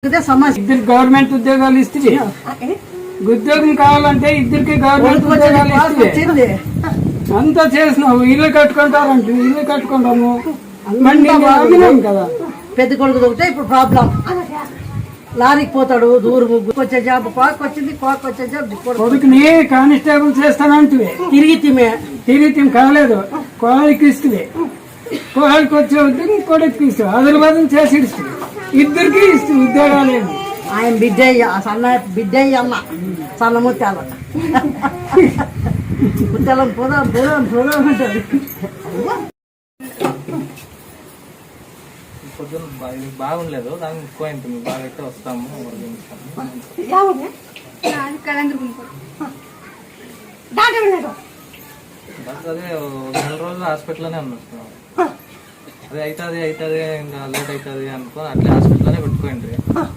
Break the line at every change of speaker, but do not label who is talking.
ఇద్దరు గవర్నమెంట్ ఉద్యోగాలు ఇస్తే ఉద్యోగం కావాలంటే ఇద్దరికి గవర్నమెంట్ ఉద్యోగాలు ఇస్తే అంతా చేసినావు. ఇల్లు కట్టుకుంటారంటే ఇల్లు కట్టుకుంటాము కదా.
పెద్ద కొడుకు దొరికితే ఇప్పుడు ప్రాబ్లం. లారీకి పోతాడు దూరం వచ్చే జాబ్ వచ్చింది వచ్చే జాబ్
కొడుకుని కానిస్టేబుల్ చేస్తానంటే తిరిగి కాలేదు. కోళ్ళకి ఇస్తుంది, కోళ్ళకి వచ్చే ఉద్యోగం కొడుకు ఇస్తావు. అదర్వాదం చేసి ఇస్తుంది. ఇద్దరికి ఇస్తుంది ఉద్యోగాలు.
ఆయన బిడ్డయ్య బిడ్డయ్య అమ్మ సన్న ముత్యాల ముత్యాలం పోదాం ఉంటుంది.
బాగుండలేదు దానికి ఎక్కువ ఉంటుంది. బాగా అయితే వస్తాము. అదే 2 రోజులు హాస్పిటల్లోనే ఉన్నాం. అదే అవుతుంది ఇంకా లేట్ అవుతుంది అనుకో అట్లే హాస్పిటల్లోనే పెట్టుకోండి.